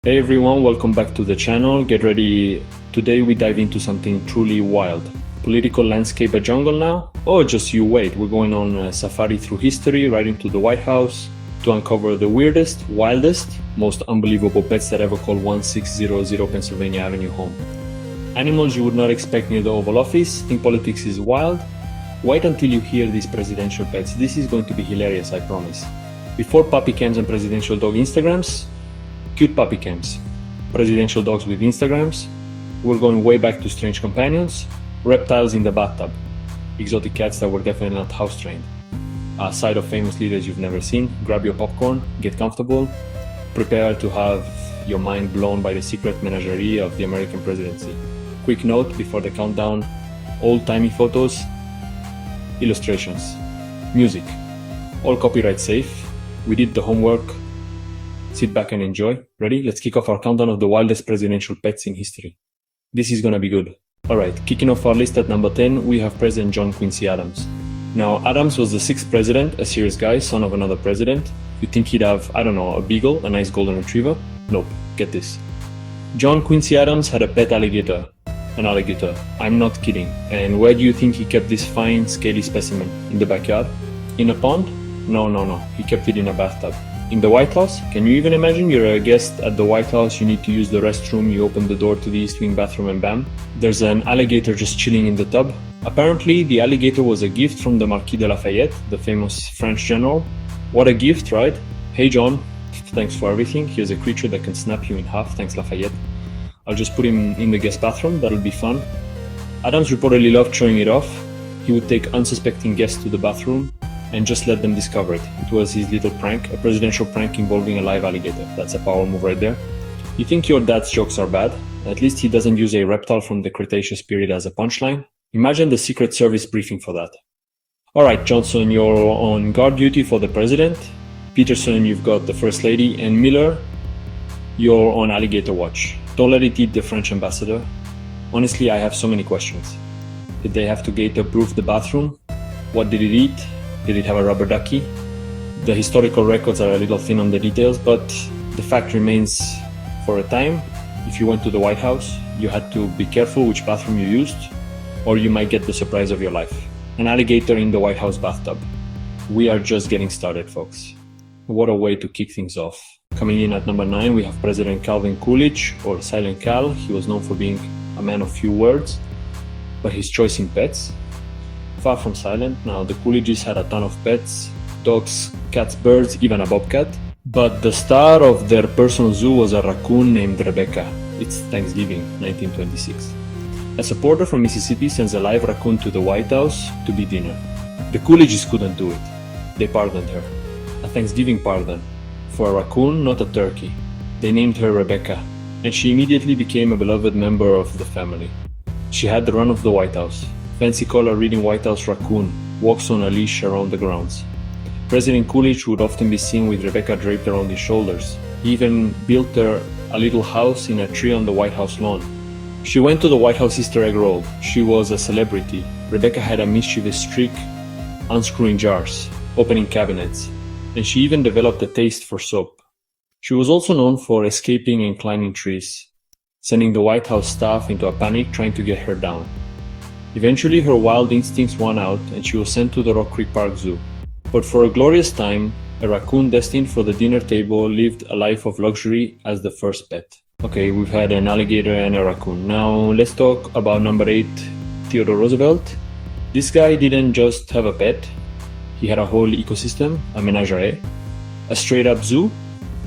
Hey everyone, welcome back to the channel. Get ready. Today we dive into something truly wild. Political landscape a jungle now? Oh, just you wait. We're going on a safari through history, right into the White House, to uncover the weirdest, wildest, most unbelievable pets that ever called 1600 Pennsylvania Avenue home. Animals you would not expect near the Oval Office. Think politics is wild? Wait until you hear these presidential pets. This is going to be hilarious, I promise. Before puppy cams and presidential dog Instagrams, cute puppy cams, presidential dogs with Instagrams, we're going way back to strange companions, reptiles in the bathtub, exotic cats that were definitely not house trained, a side of famous leaders you've never seen. Grab your popcorn, get comfortable, prepare to have your mind blown by the secret menagerie of the American presidency. Quick note before the countdown: old-timey photos, illustrations, music, all copyright safe. We did the homework. Sit back and enjoy. Ready? Let's kick off our countdown of the wildest presidential pets in history. This is gonna be good. Alright, kicking off our list at number 10, we have President John Quincy Adams. Now, Adams was the 6th president, a serious guy, son of another president. You'd think he'd have, I don't know, a beagle, a nice golden retriever? Nope, get this. John Quincy Adams had a pet alligator. An alligator. I'm not kidding. And where do you think he kept this fine, scaly specimen? In the backyard? In a pond? No. He kept it in a bathtub. In the White House? Can you even imagine? You're a guest at the White House, you need to use the restroom, you open the door to the East Wing bathroom and bam, there's an alligator just chilling in the tub. Apparently, the alligator was a gift from the Marquis de Lafayette, the famous French general. What a gift, right? Hey John, thanks for everything. Here's a creature that can snap you in half, thanks Lafayette. I'll just put him in the guest bathroom, that'll be fun. Adams reportedly loved showing it off. He would take unsuspecting guests to the bathroom and just let them discover it. It was his little prank, a presidential prank involving a live alligator. That's a power move right there. You think your dad's jokes are bad? At least he doesn't use a reptile from the Cretaceous period as a punchline. Imagine the Secret Service briefing for that. Alright, Johnson, you're on guard duty for the president. Peterson, you've got the first lady. And Miller, you're on alligator watch. Don't let it eat the French ambassador. Honestly, I have so many questions. Did they have to Gator-proof the bathroom? What did it eat? Did it have a rubber ducky? The historical records are a little thin on the details, but the fact remains, for a time, if you went to the White House, you had to be careful which bathroom you used, or you might get the surprise of your life. An alligator in the White House bathtub. We are just getting started, folks. What a way to kick things off. Coming in at number 9, we have President Calvin Coolidge, or Silent Cal. He was known for being a man of few words, but his choice in pets, far from silent. Now, the Coolidges had a ton of pets, dogs, cats, birds, even a bobcat. But the star of their personal zoo was a raccoon named Rebecca. It's Thanksgiving, 1926. A supporter from Mississippi sends a live raccoon to the White House to be dinner. The Coolidges couldn't do it. They pardoned her. A Thanksgiving pardon. For a raccoon, not a turkey. They named her Rebecca, and she immediately became a beloved member of the family. She had the run of the White House. Fancy color reading White House raccoon, walks on a leash around the grounds. President Coolidge would often be seen with Rebecca draped around his shoulders. He even built her a little house in a tree on the White House lawn. She went to the White House Easter egg roll. She was a celebrity. Rebecca had a mischievous streak, unscrewing jars, opening cabinets, and she even developed a taste for soap. She was also known for escaping and climbing trees, sending the White House staff into a panic trying to get her down. Eventually, her wild instincts won out and she was sent to the Rock Creek Park Zoo. But for a glorious time, a raccoon destined for the dinner table lived a life of luxury as the first pet. Okay, we've had an alligator and a raccoon. Now let's talk about number 8, Theodore Roosevelt. This guy didn't just have a pet, he had a whole ecosystem, a menagerie, a straight up zoo.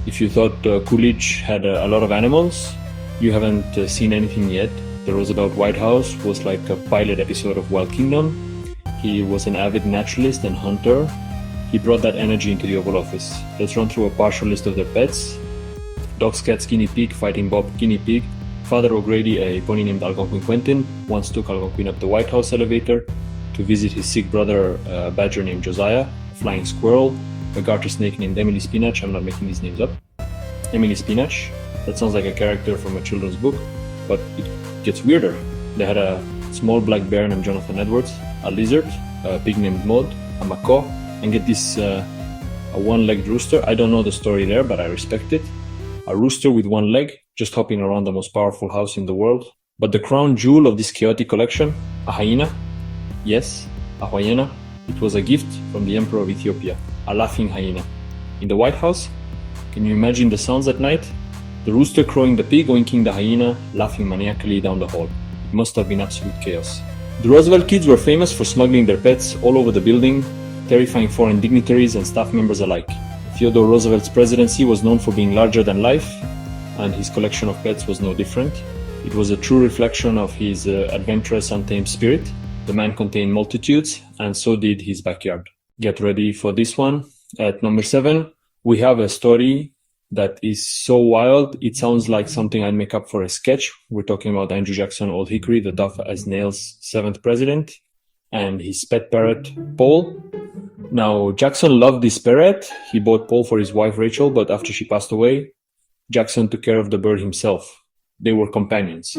If you thought Coolidge had a lot of animals, you haven't seen anything yet. The Roosevelt White House was like a pilot episode of Wild Kingdom. He was an avid naturalist and hunter. He brought that energy into the Oval Office. Let's run through a partial list of their pets. Dogs, cats, guinea pig, fighting Bob, guinea pig. Father O'Grady, a pony named Algonquin Quentin, once took Algonquin up the White House elevator to visit his sick brother, a badger named Josiah, a flying squirrel, a garter snake named Emily Spinach. I'm not making these names up. Emily Spinach. That sounds like a character from a children's book, but it gets weirder. They had a small black bear named Jonathan Edwards, a lizard, a pig named Maud, a macaw, and get this, a one-legged rooster. I don't know the story there, but I respect it. a rooster with one leg, just hopping around the most powerful house in the world. But the crown jewel of this chaotic collection, a hyena. Yes, a hyena. It was a gift from the Emperor of Ethiopia, a laughing hyena. In the White House, can you imagine the sounds at night? The rooster crowing the pig, oinking the hyena, laughing maniacally down the hall. It must have been absolute chaos. The Roosevelt kids were famous for smuggling their pets all over the building, terrifying foreign dignitaries and staff members alike. Theodore Roosevelt's presidency was known for being larger than life, and his collection of pets was no different. It was a true reflection of his adventurous, untamed spirit. The man contained multitudes, and so did his backyard. Get ready for this one. At number 7, we have a story that is so wild, it sounds like something I'd make up for a sketch. We're talking about Andrew Jackson Old Hickory, the tough as nails 7th president, and his pet parrot, Paul. Now, Jackson loved this parrot. He bought Paul for his wife, Rachel, but after she passed away, Jackson took care of the bird himself. They were companions.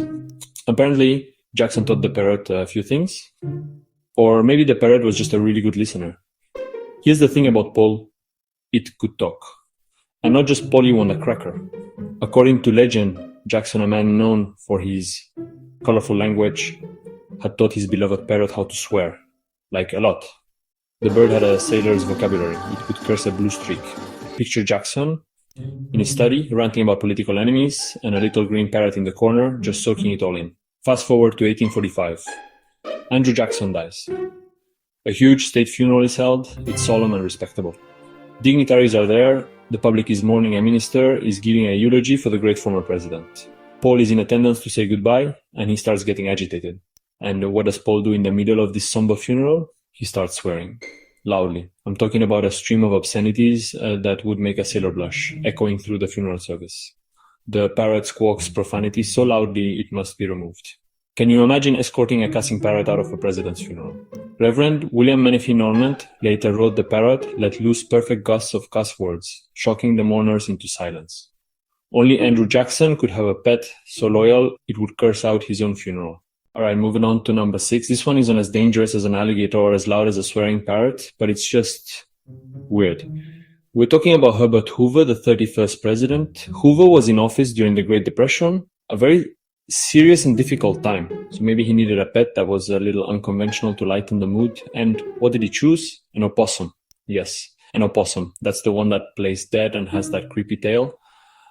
Apparently, Jackson taught the parrot a few things, or maybe the parrot was just a really good listener. Here's the thing about Paul, it could talk. And not just Polly won a cracker. According to legend, Jackson, a man known for his colorful language, had taught his beloved parrot how to swear, like a lot. The bird had a sailor's vocabulary. It could curse a blue streak. Picture Jackson in his study, ranting about political enemies, and a little green parrot in the corner, just soaking it all in. Fast forward to 1845. Andrew Jackson dies. A huge state funeral is held. It's solemn and respectable. Dignitaries are there. The public is mourning. A minister is giving a eulogy for the great former president. Paul is in attendance to say goodbye, and he starts getting agitated. And what does Paul do in the middle of this somber funeral? He starts swearing. Loudly. I'm talking about a stream of obscenities that would make a sailor blush, echoing through the funeral service. The parrot squawks profanity so loudly it must be removed. Can you imagine escorting a cussing parrot out of a president's funeral? Reverend William Menifee Normand later wrote the parrot let loose perfect gusts of cuss words, shocking the mourners into silence. Only Andrew Jackson could have a pet so loyal it would curse out his own funeral. Alright, moving on to number 6. This one isn't as dangerous as an alligator or as loud as a swearing parrot, but it's just weird. We're talking about Herbert Hoover, the 31st president. Hoover was in office during the Great Depression, a very serious and difficult time. So maybe he needed a pet that was a little unconventional to lighten the mood. And what did he choose? An opossum. Yes, an opossum. That's the one that plays dead and has that creepy tail.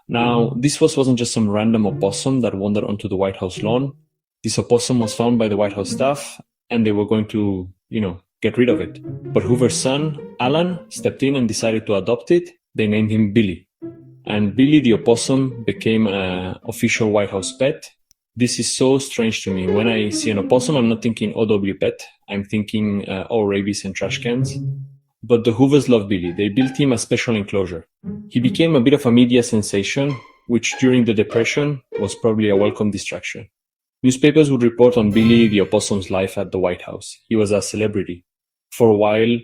Now, this wasn't just some random opossum that wandered onto the White House lawn. This opossum was found by the White House staff, and they were going to, get rid of it. But Hoover's son, Alan, stepped in and decided to adopt it. They named him Billy. And Billy the opossum became an official White House pet. This is so strange to me. When I see an opossum, I'm not thinking OW pet. I'm thinking, rabies and trash cans. But the Hoovers love Billy. They built him a special enclosure. He became a bit of a media sensation, which during the Depression was probably a welcome distraction. Newspapers would report on Billy the opossum's life at the White House. He was a celebrity. For a while,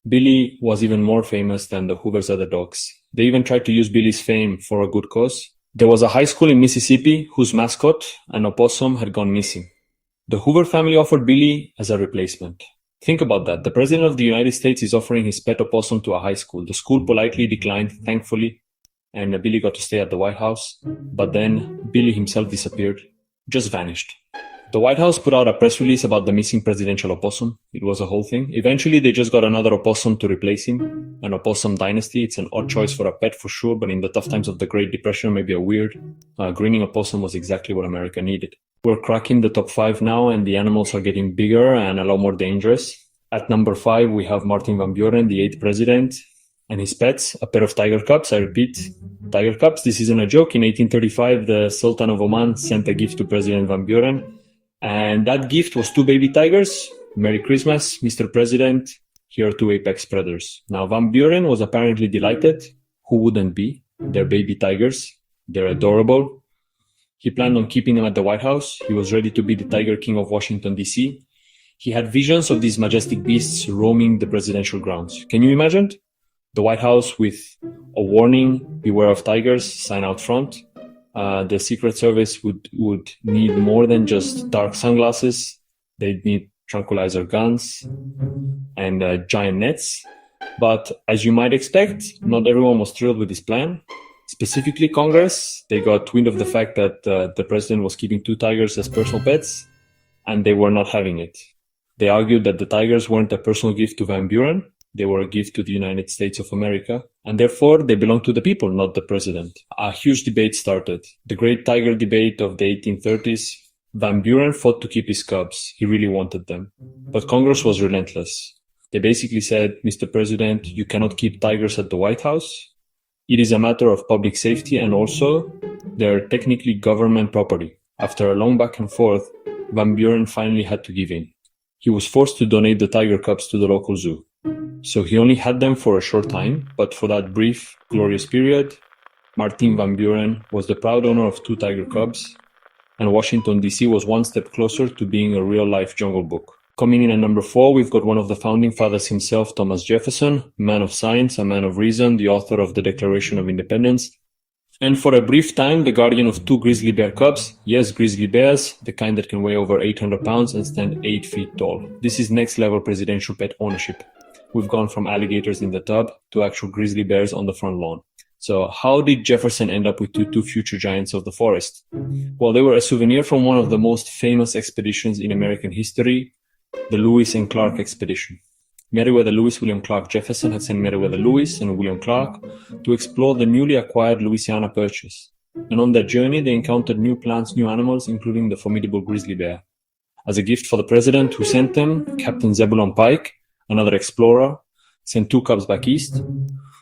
Billy was even more famous than the Hoovers other dogs. They even tried to use Billy's fame for a good cause. There was a high school in Mississippi whose mascot, an opossum, had gone missing. The Hoover family offered Billy as a replacement. Think about that. The President of the United States is offering his pet opossum to a high school. The school politely declined, thankfully, and Billy got to stay at the White House. But then Billy himself disappeared, just vanished. The White House put out a press release about the missing presidential opossum. It was a whole thing. Eventually, they just got another opossum to replace him. An opossum dynasty. It's an odd choice for a pet for sure, but in the tough times of the Great Depression, maybe a weird. Grinning opossum was exactly what America needed. We're cracking the top 5 now, and the animals are getting bigger and a lot more dangerous. At number 5, we have Martin Van Buren, the 8th president, and his pets, a pair of tiger cubs. I repeat, tiger cubs. This isn't a joke. In 1835, the Sultan of Oman sent a gift to President Van Buren. And that gift was 2 baby tigers. Merry Christmas, Mr. President. Here are 2 apex predators. Now, Van Buren was apparently delighted. Who wouldn't be? They're baby tigers. They're adorable. He planned on keeping them at the White House. He was ready to be the Tiger King of Washington, D.C. He had visions of these majestic beasts roaming the presidential grounds. Can you imagine? The White House with a warning, beware of tigers, sign out front. The Secret Service would need more than just dark sunglasses. They'd need tranquilizer guns and giant nets. But as you might expect, not everyone was thrilled with this plan. Specifically, Congress, they got wind of the fact that the president was keeping 2 tigers as personal pets, and they were not having it. They argued that the tigers weren't a personal gift to Van Buren, they were a gift to the United States of America, and therefore they belonged to the people, not the president. A huge debate started. The great tiger debate of the 1830s. Van Buren fought to keep his cubs. He really wanted them. But Congress was relentless. They basically said, Mr. President, you cannot keep tigers at the White House. It is a matter of public safety, and also they're technically government property. After a long back and forth, Van Buren finally had to give in. He was forced to donate the tiger cubs to the local zoo. So he only had them for a short time, but for that brief, glorious period, Martin Van Buren was the proud owner of 2 tiger cubs, and Washington, D.C. was one step closer to being a real-life Jungle Book. Coming in at number 4, we've got one of the founding fathers himself, Thomas Jefferson, man of science, a man of reason, the author of the Declaration of Independence, and for a brief time, the guardian of 2 grizzly bear cubs. Yes, grizzly bears, the kind that can weigh over 800 pounds and stand 8 feet tall. This is next-level presidential pet ownership. We've gone from alligators in the tub to actual grizzly bears on the front lawn. So how did Jefferson end up with two future giants of the forest? Well, they were a souvenir from one of the most famous expeditions in American history, the Lewis and Clark expedition. Meriwether Lewis, William Clark Jefferson had sent Meriwether Lewis and William Clark to explore the newly acquired Louisiana Purchase. And on that journey, they encountered new plants, new animals, including the formidable grizzly bear. As a gift for the president who sent them, Captain Zebulon Pike, another explorer, sent 2 cubs back east.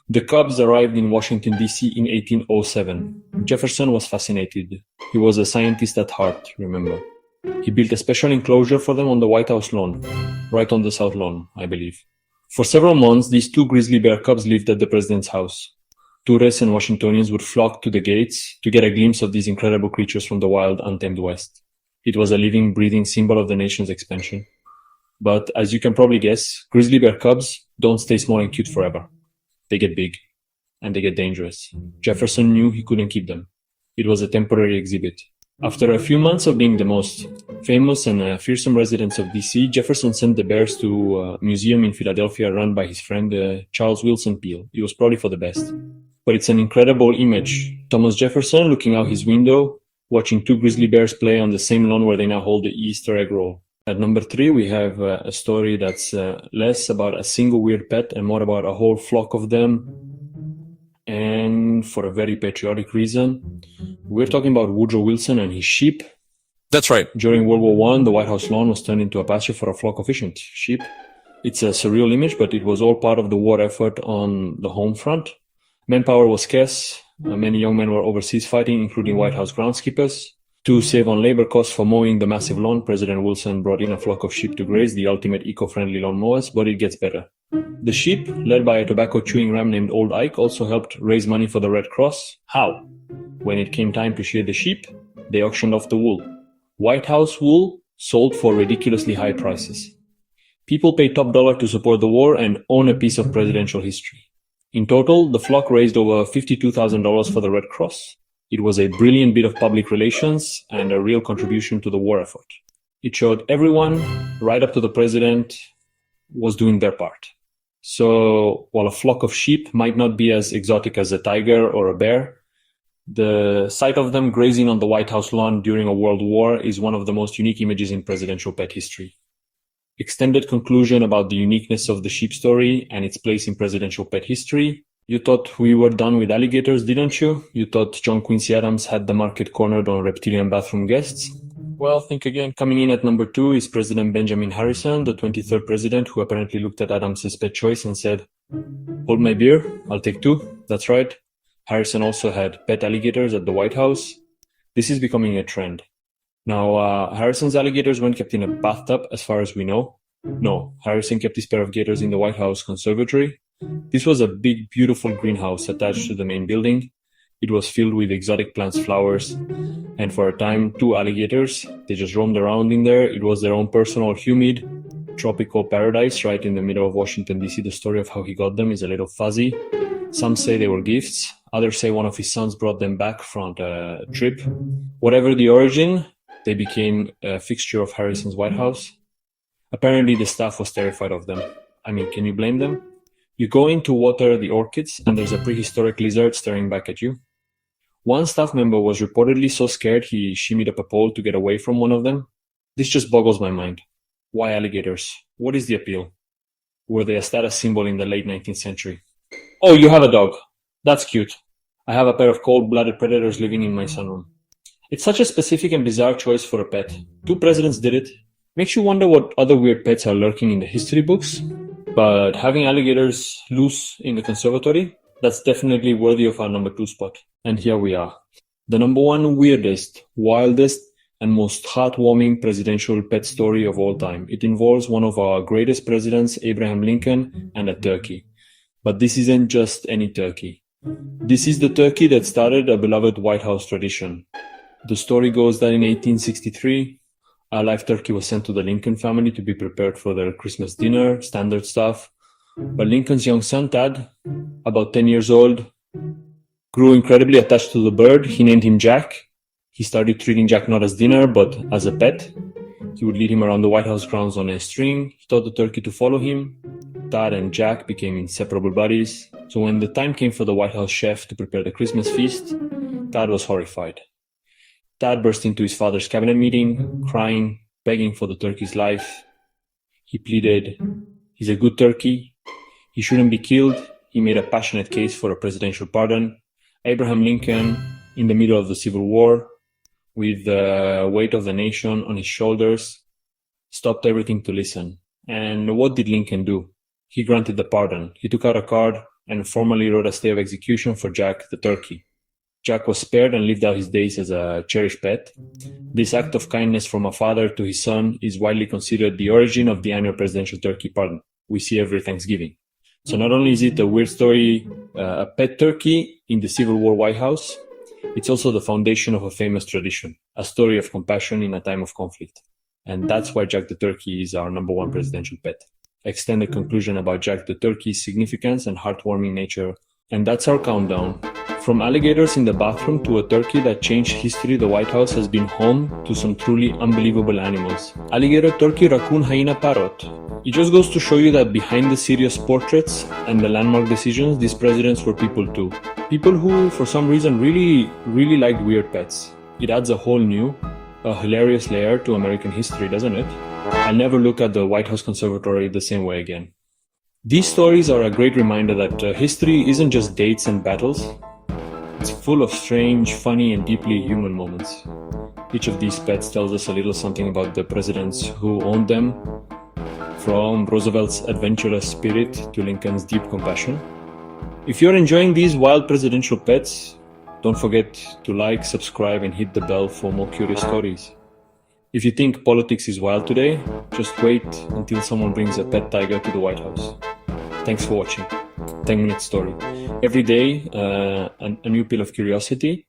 The cubs arrived in Washington, D.C. in 1807. Jefferson was fascinated. He was a scientist at heart, remember. He built a special enclosure for them on the White House lawn, right on the South Lawn, I believe. For several months, these 2 grizzly bear cubs lived at the president's house. Tourists and Washingtonians would flock to the gates to get a glimpse of these incredible creatures from the wild, untamed West. It was a living, breathing symbol of the nation's expansion. But as you can probably guess, grizzly bear cubs don't stay small and cute forever. They get big, and they get dangerous. Jefferson knew he couldn't keep them. It was a temporary exhibit. After a few months of being the most famous and fearsome residents of D.C., Jefferson sent the bears to a museum in Philadelphia run by his friend Charles Wilson Peale. It was probably for the best. But it's an incredible image. Thomas Jefferson looking out his window, watching 2 grizzly bears play on the same lawn where they now hold the Easter egg roll. At number 3, we have a story that's less about a single weird pet and more about a whole flock of them. And for a very patriotic reason, we're talking about Woodrow Wilson and his sheep. That's right. During World War I, the White House lawn was turned into a pasture for a flock of efficient sheep. It's a surreal image, but it was all part of the war effort on the home front. Manpower was scarce. Many young men were overseas fighting, including White House groundskeepers. To save on labor costs for mowing the massive lawn, President Wilson brought in a flock of sheep to graze, the ultimate eco-friendly lawn mowers, but it gets better. The sheep, led by a tobacco-chewing ram named Old Ike, also helped raise money for the Red Cross. How? When it came time to shear the sheep, they auctioned off the wool. White House wool sold for ridiculously high prices. People paid top dollar to support the war and own a piece of presidential history. In total, the flock raised over $52,000 for the Red Cross. It was a brilliant bit of public relations and a real contribution to the war effort. It showed everyone, right up to the president, was doing their part. So while a flock of sheep might not be as exotic as a tiger or a bear, the sight of them grazing on the White House lawn during a world war is one of the most unique images in presidential pet history. Extended conclusion about the uniqueness of the sheep story and its place in presidential pet history. You thought we were done with alligators, didn't you? You thought John Quincy Adams had the market cornered on reptilian bathroom guests? Well, think again. Coming in at number 2 is President Benjamin Harrison, the 23rd president, who apparently looked at Adams' pet choice and said, "Hold my beer, I'll take 2. That's right. Harrison also had pet alligators at the White House. This is becoming a trend. Now, Harrison's alligators weren't kept in a bathtub, as far as we know. No, Harrison kept his pair of gators in the White House conservatory. This was a big, beautiful greenhouse attached to the main building. It was filled with exotic plants, flowers, and for a time, 2 alligators. They just roamed around in there. It was their own personal, humid, tropical paradise right in the middle of Washington, D.C. The story of how he got them is a little fuzzy. Some say they were gifts. Others say one of his sons brought them back from a trip. Whatever the origin, they became a fixture of Harrison's White House. Apparently, the staff was terrified of them. I mean, can you blame them? You go in to water the orchids, and there's a prehistoric lizard staring back at you. One staff member was reportedly so scared he shimmied up a pole to get away from one of them. This just boggles my mind. Why alligators? What is the appeal? Were they a status symbol in the late 19th century? Oh, you have a dog. That's cute. I have a pair of cold-blooded predators living in my sunroom. It's such a specific and bizarre choice for a pet. 2 presidents did it. Makes you wonder what other weird pets are lurking in the history books. But having alligators loose in the conservatory, that's definitely worthy of our number 2 spot. And here we are. The number 1 weirdest, wildest, and most heartwarming presidential pet story of all time. It involves one of our greatest presidents, Abraham Lincoln, and a turkey. But this isn't just any turkey. This is the turkey that started a beloved White House tradition. The story goes that in 1863, a live turkey was sent to the Lincoln family to be prepared for their Christmas dinner, standard stuff. But Lincoln's young son, Tad, about 10 years old, grew incredibly attached to the bird. He named him Jack. He started treating Jack not as dinner, but as a pet. He would lead him around the White House grounds on a string. He taught the turkey to follow him. Tad and Jack became inseparable buddies. So when the time came for the White House chef to prepare the Christmas feast, Tad was horrified. Tad burst into his father's cabinet meeting, crying, begging for the turkey's life. He pleaded, he's a good turkey. He shouldn't be killed. He made a passionate case for a presidential pardon. Abraham Lincoln, in the middle of the Civil War, with the weight of the nation on his shoulders, stopped everything to listen. And what did Lincoln do? He granted the pardon. He took out a card and formally wrote a stay of execution for Jack the turkey. Jack was spared and lived out his days as a cherished pet. This act of kindness from a father to his son is widely considered the origin of the annual presidential turkey pardon we see every Thanksgiving. So not only is it a weird story, a pet turkey in the Civil War White House, it's also the foundation of a famous tradition, a story of compassion in a time of conflict. And that's why Jack the Turkey is our number 1 presidential pet. Extended conclusion about Jack the Turkey's significance and heartwarming nature. And that's our countdown. From alligators in the bathroom to a turkey that changed history, the White House has been home to some truly unbelievable animals. Alligator, turkey, raccoon, hyena, parrot. It just goes to show you that behind the serious portraits and the landmark decisions, these presidents were people too. People who, for some reason, really liked weird pets. It adds a whole new, a hilarious layer to American history, doesn't it? I'll never look at the White House Conservatory the same way again. These stories are a great reminder that history isn't just dates and battles. It's full of strange, funny, and deeply human moments. Each of these pets tells us a little something about the presidents who owned them, from Roosevelt's adventurous spirit to Lincoln's deep compassion. If you're enjoying these wild presidential pets, don't forget to like, subscribe, and hit the bell for more curious stories. If you think politics is wild today, just wait until someone brings a pet tiger to the White House. Thanks for watching. 10-minute story. Every day, a new pill of curiosity.